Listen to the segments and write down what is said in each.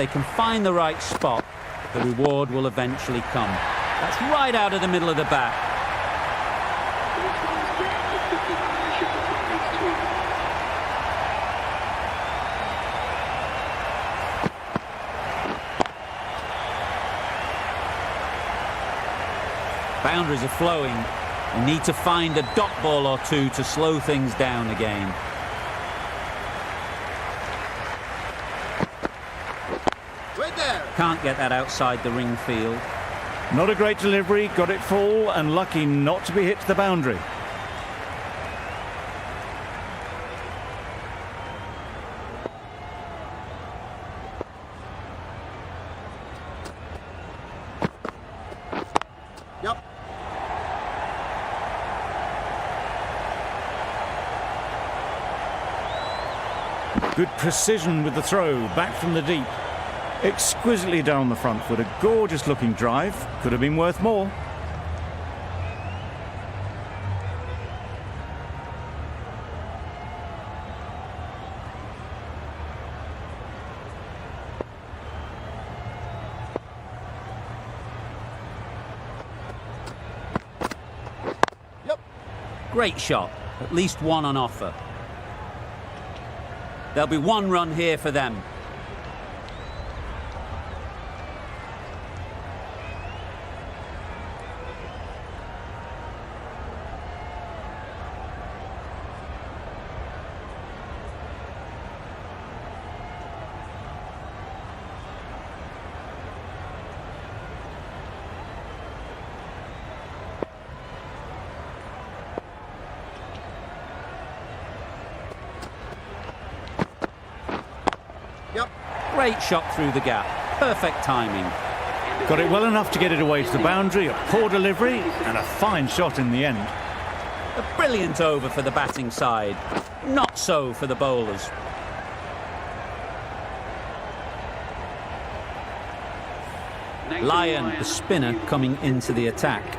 they can find the right spot, the reward will eventually come. That's right out of the middle of the bat. Boundaries are flowing. You need to find a dot ball or two to slow things down again. Right there. Can't get that outside the ring field. Not a great delivery, got it full and lucky not to be hit to the boundary. Yep. Good precision with the throw, back from the deep. Exquisitely down the front foot, a gorgeous looking drive. Could have been worth more. Yep. Great shot. At least one on offer. There'll be one run here for them. Yep. Great shot through the gap. Perfect timing. Got it well enough to get it away to the boundary, a poor delivery and a fine shot in the end. A brilliant over for the batting side. Not so for the bowlers. Lyon, the spinner, coming into the attack.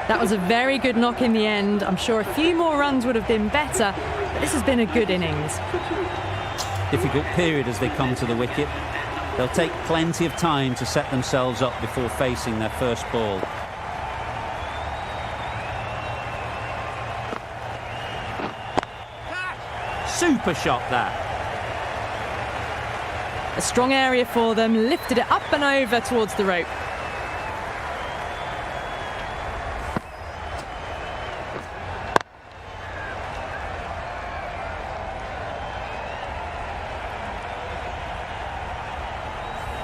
That was a very good knock in the end. I'm sure a few more runs would have been better, but this has been a good innings. Difficult period as they come to the wicket. They'll take plenty of time to set themselves up before facing their first ball. Super shot that. A strong area for them, lifted it up and over towards the rope.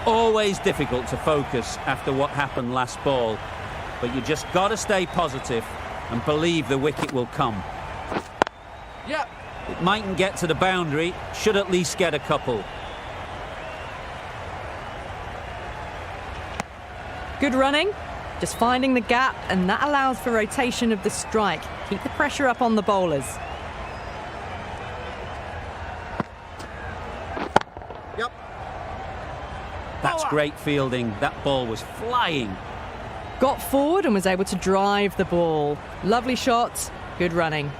Always difficult to focus after what happened last ball, but you just got to stay positive and believe the wicket will come. Yep. It mightn't get to the boundary, should at least get a couple. Good running, just finding the gap, and that allows for rotation of the strike. Keep the pressure up on the bowlers. Yep. That's great fielding. That ball was flying. Got forward and was able to drive the ball. Lovely shot, good running.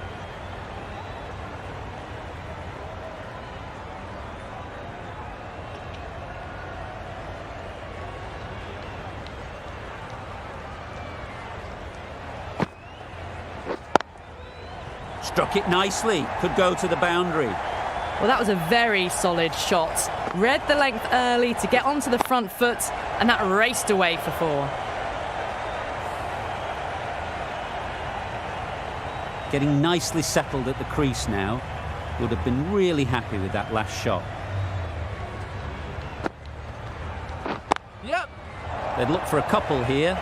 Struck it nicely. Could go to the boundary. Well, that was a very solid shot. Read the length early to get onto the front foot, and that raced away for four. Getting nicely settled at the crease now. Would have been really happy with that last shot. Yep. They'd look for a couple here.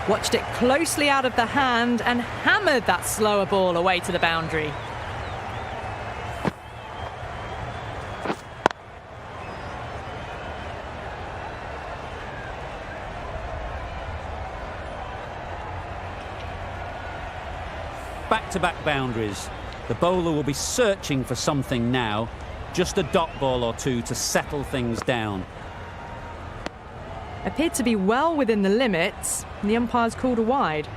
Watched it closely out of the hand and hammered that slower ball away to the boundary. back-to-back boundaries. The bowler will be searching for something now, just a dot ball or two to settle things down. Appeared to be well within the limits, and the umpire's called a wide.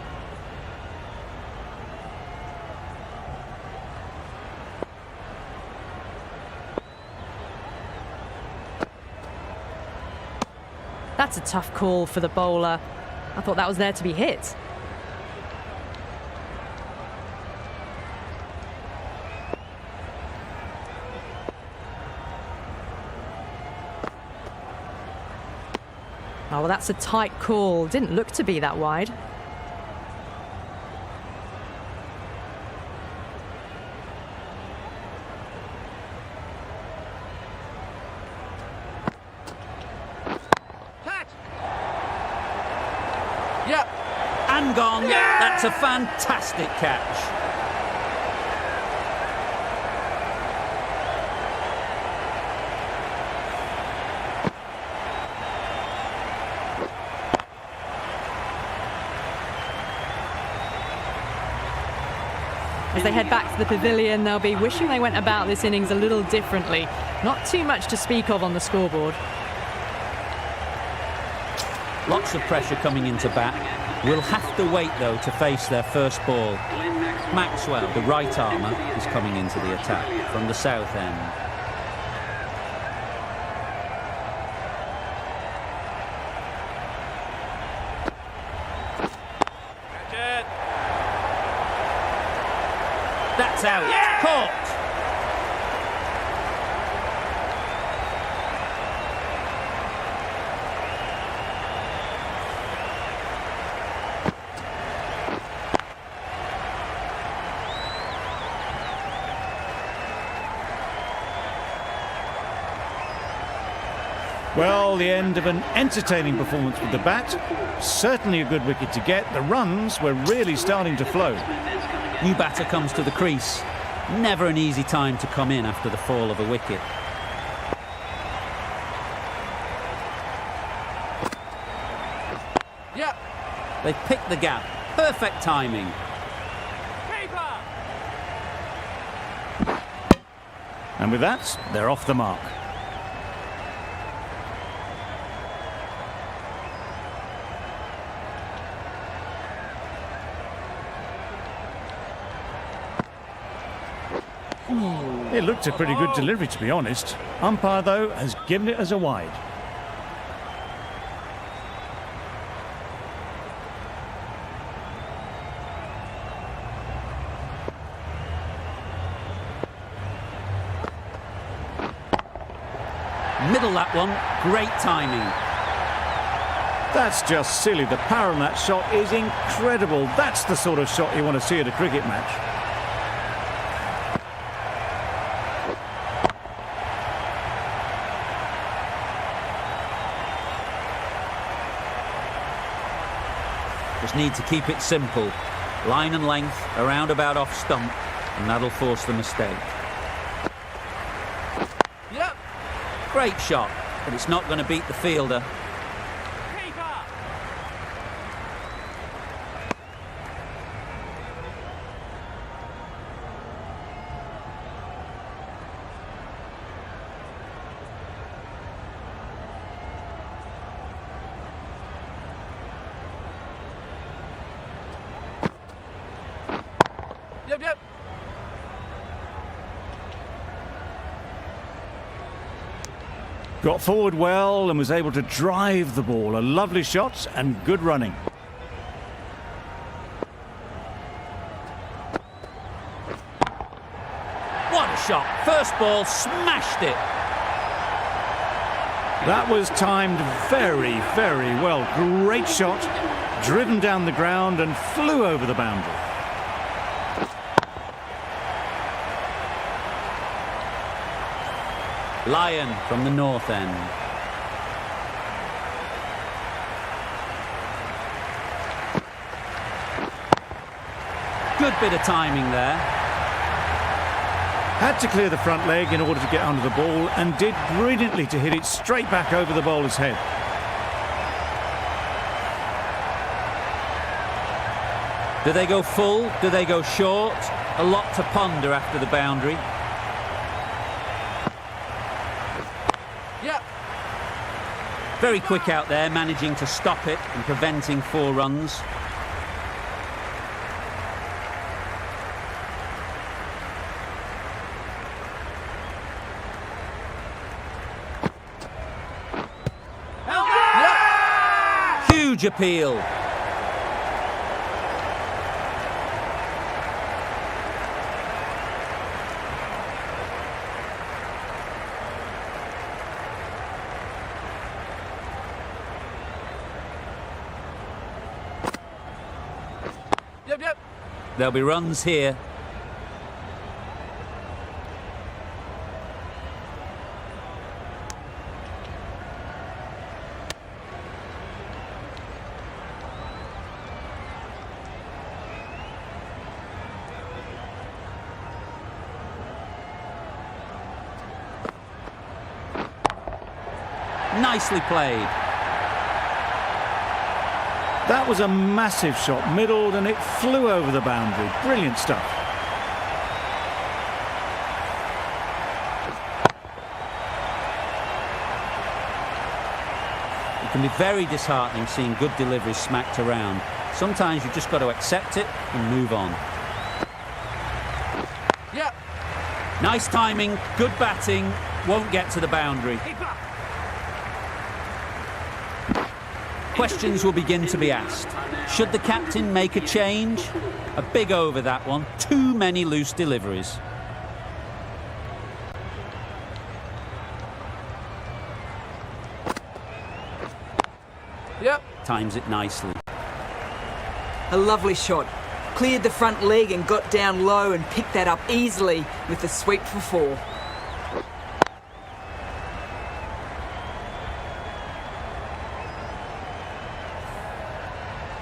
That's a tough call for the bowler. I thought that was there to be hit. Oh, well, that's a tight call. Didn't look to be that wide. Catch! Yep. And gone. Yeah! That's a fantastic catch. As they head back to the pavilion, they'll be wishing they went about this innings a little differently. Not too much to speak of on the scoreboard. Lots of pressure coming into bat. Will have to wait, though, to face their first ball. Maxwell, the right armour, is coming into the attack from the south end. That's out. Yeah! Caught. Well, the end of an entertaining performance with the bat. Certainly a good wicket to get. The runs were really starting to flow. New batter comes to the crease. Never an easy time to come in after the fall of a wicket. Yep. They picked the gap. Perfect timing. And with that, they're off the mark. It looked a pretty good delivery, to be honest. Umpire, though, has given it as a wide. Middle that one. Great timing. That's just silly. The power on that shot is incredible. That's the sort of shot you want to see at a cricket match. Just need to keep it simple. Line and length, around about off stump, and that'll force the mistake. Yep. Great shot, but it's not going to beat the fielder. Yep, yep. Got forward well and was able to drive the ball. A lovely shot and good running. What a shot. First ball, smashed it. That was timed very, very well. Great shot, driven down the ground and flew over the boundary. Lyon from the north end. Good bit of timing there. Had to clear the front leg in order to get under the ball and did brilliantly to hit it straight back over the bowler's head. Do they go full? Do they go short? A lot to ponder after the boundary. Yep. Very quick out there, managing to stop it and preventing 4 runs. Huge appeal. Yep. There'll be runs here. Nicely played. That was a massive shot, middled, and it flew over the boundary. Brilliant stuff. It can be very disheartening seeing good deliveries smacked around. Sometimes you've just got to accept it and move on. Yep. Nice timing, good batting, won't get to the boundary. Questions will begin to be asked. Should the captain make a change? A big over that one. Too many loose deliveries. Yep. Times it nicely. A lovely shot. Cleared the front leg and got down low and picked that up easily with the sweep for 4.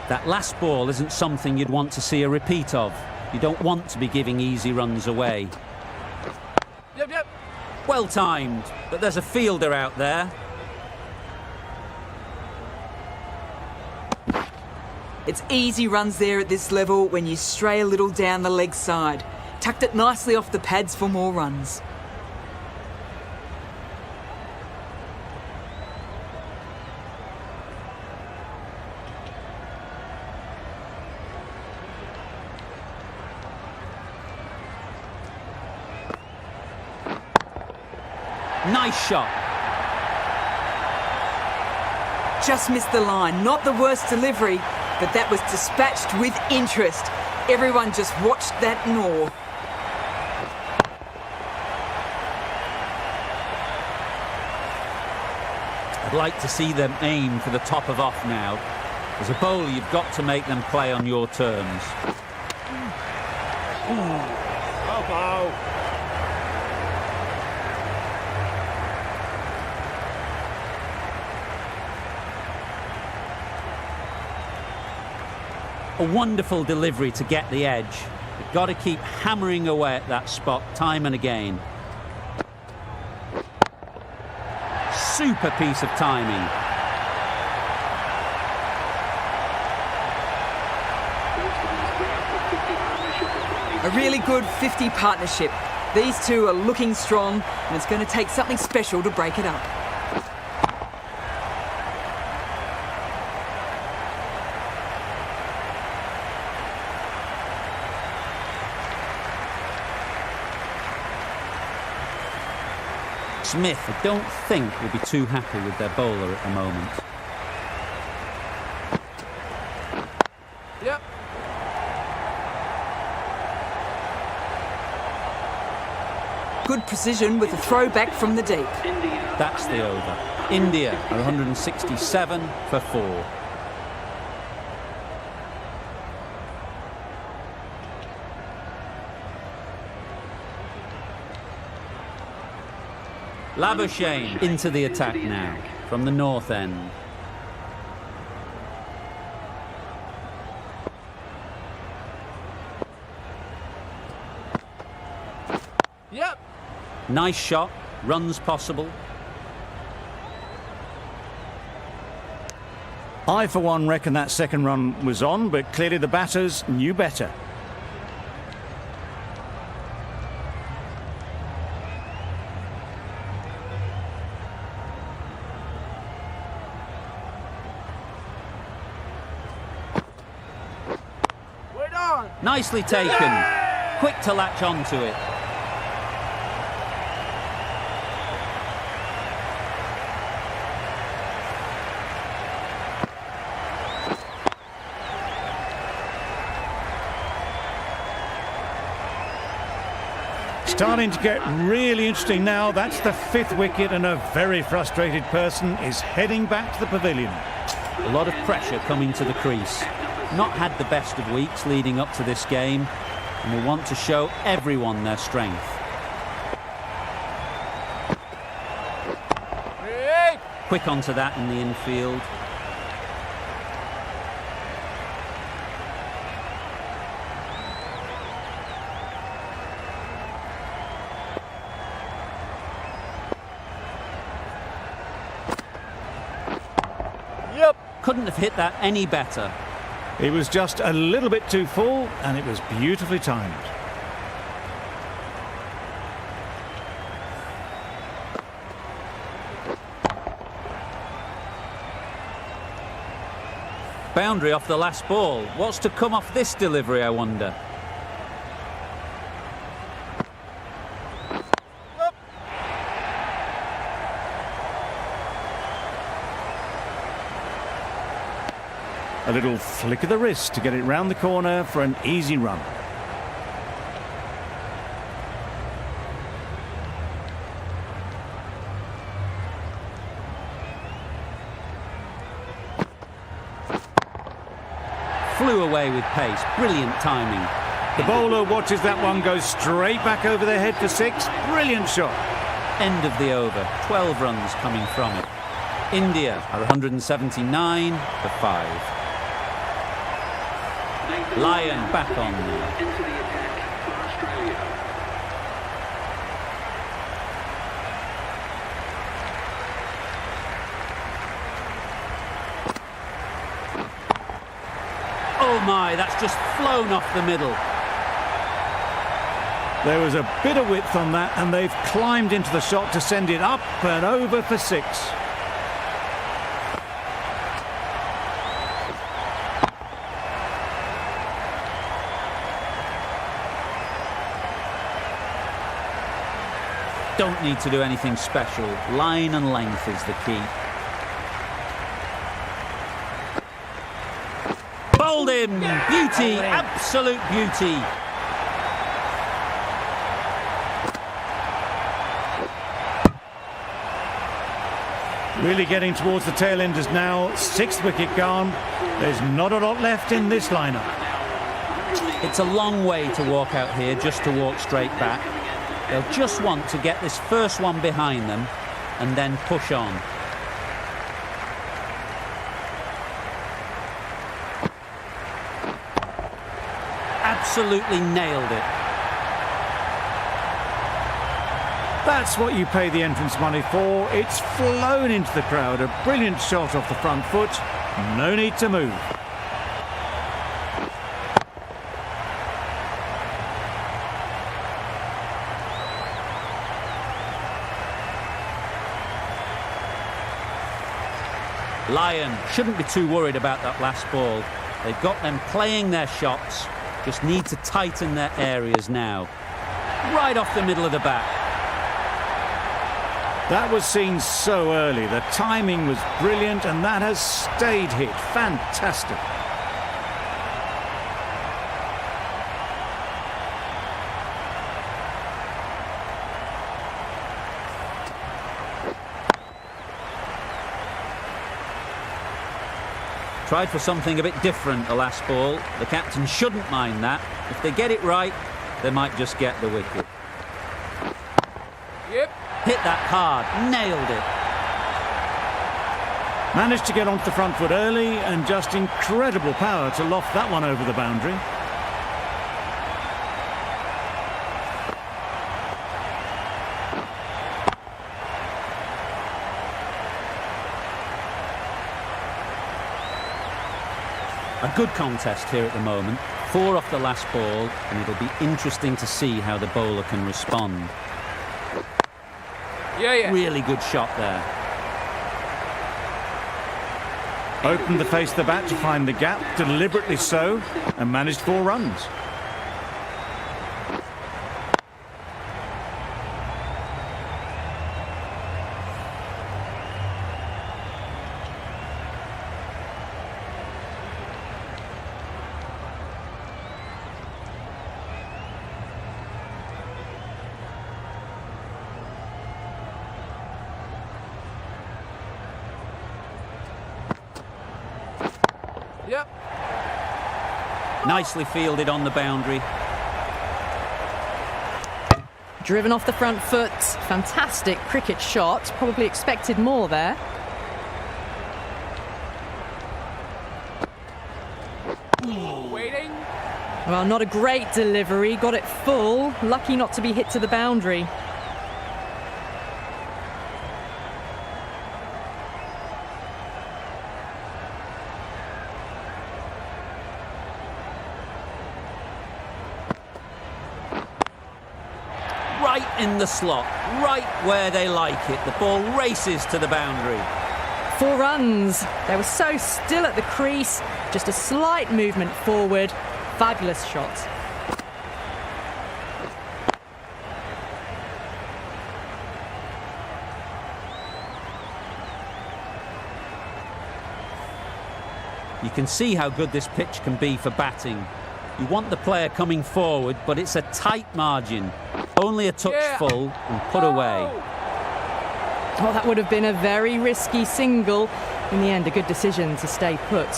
That last ball isn't something you'd want to see a repeat of. You don't want to be giving easy runs away. Yep. Well timed, but there's a fielder out there. It's easy runs there at this level when you stray a little down the leg side. Tucked it nicely off the pads for more runs. Nice shot. Just missed the line. Not the worst delivery, but that was dispatched with interest. Everyone just watched that gnaw. I'd like to see them aim for the top of off now. As a bowler, you've got to make them play on your terms. A wonderful delivery to get the edge. You've got to keep hammering away at that spot time and again. Super piece of timing. A really good 50 partnership. These two are looking strong, and it's going to take something special to break it up. Smith, I don't think, will be too happy with their bowler at the moment. Yep. Good precision with a throw back from the deep. That's the over. India are 167 for 4. Labuschagne into the attack now from the north end. Yep. Nice shot, runs possible. I, for one, reckon that second run was on, but clearly the batters knew better. Wait on. Nicely taken. Quick to latch onto it. Starting to get really interesting now. That's the 5th wicket, and a very frustrated person is heading back to the pavilion. A lot of pressure coming to the crease. Not had the best of weeks leading up to this game, and they want to show everyone their strength. Hey. Quick onto that in the infield. Yep. Couldn't have hit that any better. It was just a little bit too full, and it was beautifully timed. Boundary off the last ball. What's to come off this delivery, I wonder? A little flick of the wrist to get it round the corner for an easy run. Flew away with pace. Brilliant timing. The bowler watches that one go straight back over their head for 6. Brilliant shot. End of the over. 12 runs coming from it. India are 179 for 5. Lyon back on now. Into the attack for Australia. Oh my, that's just flown off the middle. There was a bit of width on that, and they've climbed into the shot to send it up and over for 6. Don't need to do anything special. Line and length is the key. Bowled him! Beauty! Absolute beauty! Really getting towards the tail enders now. 6th wicket gone. There's not a lot left in this lineup. It's a long way to walk out here just to walk straight back. They'll just want to get this first one behind them and then push on. Absolutely nailed it. That's what you pay the entrance money for. It's flown into the crowd. A brilliant shot off the front foot. No need to move. Lyon shouldn't be too worried about that last ball. They've got them playing their shots. Just need to tighten their areas now. Right off the middle of the bat. That was seen so early. The timing was brilliant, and that has stayed hit. Fantastic. Tried for something a bit different the last ball. The captain shouldn't mind that. If they get it right, they might just get the wicket. Yep. Hit that hard, nailed it. Managed to get onto the front foot early, and just incredible power to loft that one over the boundary. A good contest here at the moment. 4 off the last ball, and it'll be interesting to see how the bowler can respond. Yeah. Really good shot there. Opened the face of the bat to find the gap, deliberately so, and managed 4 runs. Yep. Nicely fielded on the boundary. Driven off the front foot. Fantastic cricket shot. Probably expected more there. Waiting. Well, not a great delivery. Got it full. Lucky not to be hit to the boundary. Right in the slot, right where they like it. The ball races to the boundary. 4 runs. They were so still at the crease. Just a slight movement forward. Fabulous shot. You can see how good this pitch can be for batting. You want the player coming forward, but it's a tight margin. Only a touch full and put away. Oh, that would have been a very risky single. In the end, a good decision to stay put.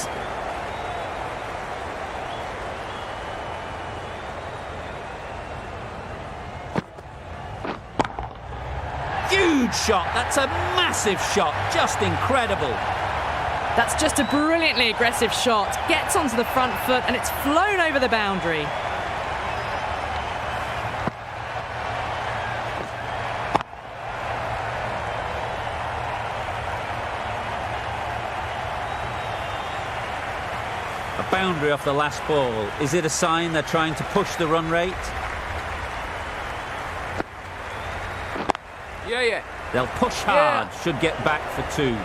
Huge shot. That's a massive shot. Just incredible. That's just a brilliantly aggressive shot. Gets onto the front foot and it's flown over the boundary. A boundary off the last ball. Is it a sign they're trying to push the run rate? Yeah. They'll push hard. Should get back for 2.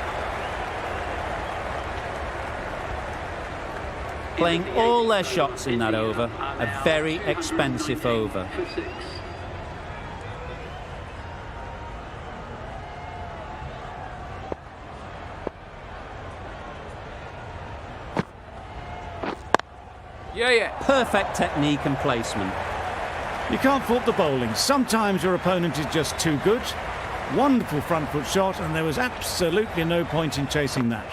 Playing all their shots in that over. A very expensive over. For 6. Yeah. Perfect technique and placement. You can't fault the bowling. Sometimes your opponent is just too good. Wonderful front foot shot, and there was absolutely no point in chasing that.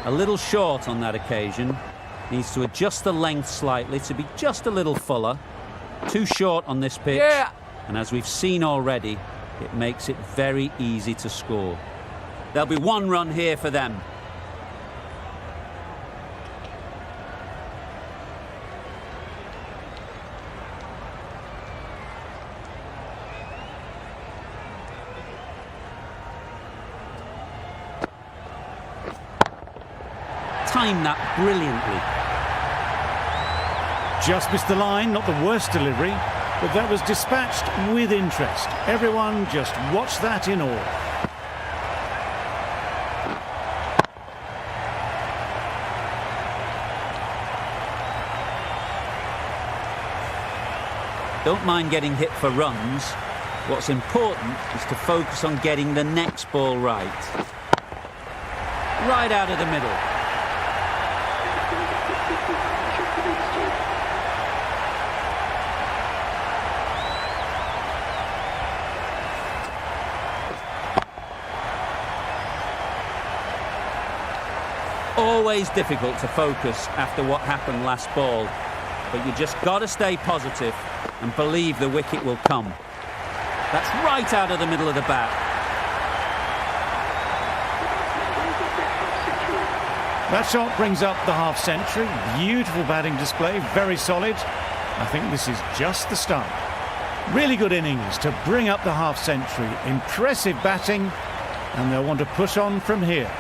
A little short on that occasion. Needs to adjust the length slightly to be just a little fuller. Too short on this pitch. Yeah. And as we've seen already, it makes it very easy to score. There'll be 1 run here for them. Timed that brilliantly. Just missed the line, not the worst delivery, but that was dispatched with interest. Everyone just watched that in awe. Don't mind getting hit for runs. What's important is to focus on getting the next ball right. Right out of the middle. Always difficult to focus after what happened last ball, but you just got to stay positive and believe the wicket will come. That's right out of the middle of the bat. That shot brings up the half-century. Beautiful batting display, very solid. I think this is just the start. Really good innings to bring up the half-century. Impressive batting, and they'll want to push on from here.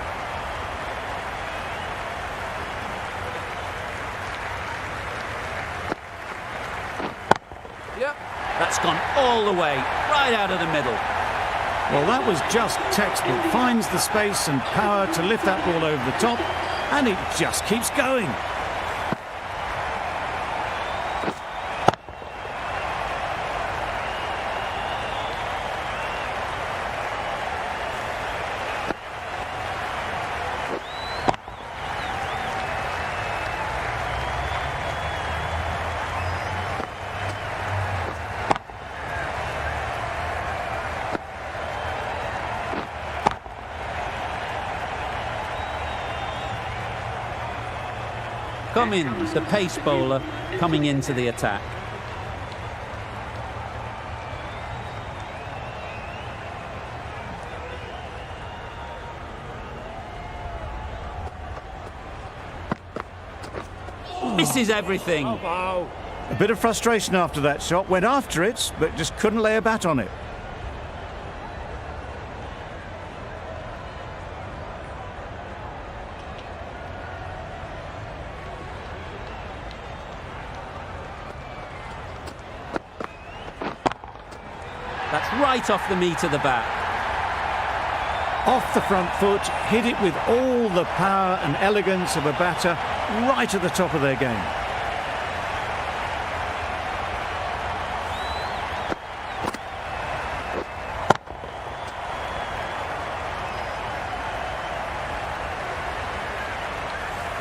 Yep. That's gone all the way, right out of the middle. Well, that was just textbook. Finds the space and power to lift that ball over the top, and it just keeps going. Cummins, the pace bowler, coming into the attack. Misses everything. A bit of frustration after that shot. Went after it, but just couldn't lay a bat on it. That's right off the meat of the bat. Off the front foot, hit it with all the power and elegance of a batter, right at the top of their game.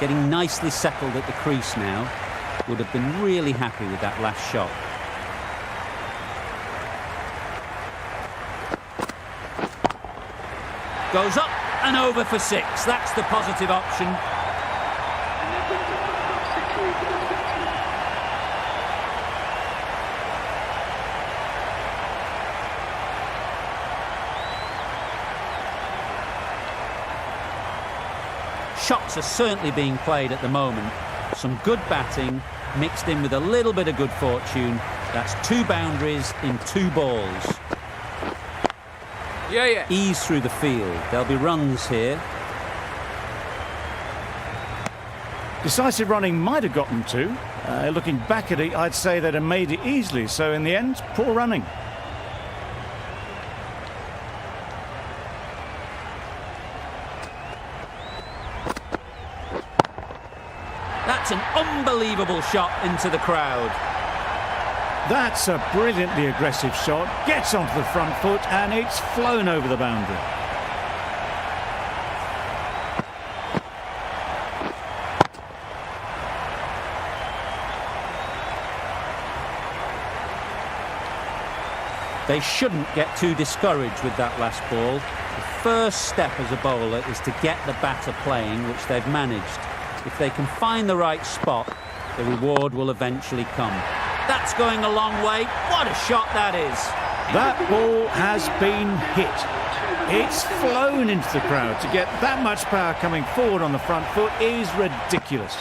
Getting nicely settled at the crease now. Would have been really happy with that last shot. Goes up and over for 6. That's the positive option. And that brings up the half-century for the batsman. Shots are certainly being played at the moment. Some good batting mixed in with a little bit of good fortune. That's 2 boundaries in 2 balls. Yeah. Ease through the field. There'll be runs here. Decisive running might have gotten 2. Looking back at it, I'd say they'd have made it easily. So in the end, poor running. That's an unbelievable shot into the crowd. That's a brilliantly aggressive shot. Gets onto the front foot and it's flown over the boundary. They shouldn't get too discouraged with that last ball. The first step as a bowler is to get the batter playing, which they've managed. If they can find the right spot, the reward will eventually come. That's going a long way. What a shot that is. That ball has been hit. It's flown into the crowd. To get that much power coming forward on the front foot is ridiculous.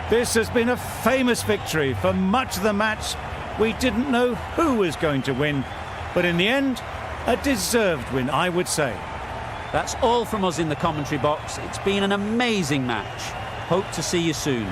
This has been a famous victory. For much of the match, we didn't know who was going to win. But in the end, a deserved win, I would say. That's all from us in the commentary box. It's been an amazing match. Hope to see you soon.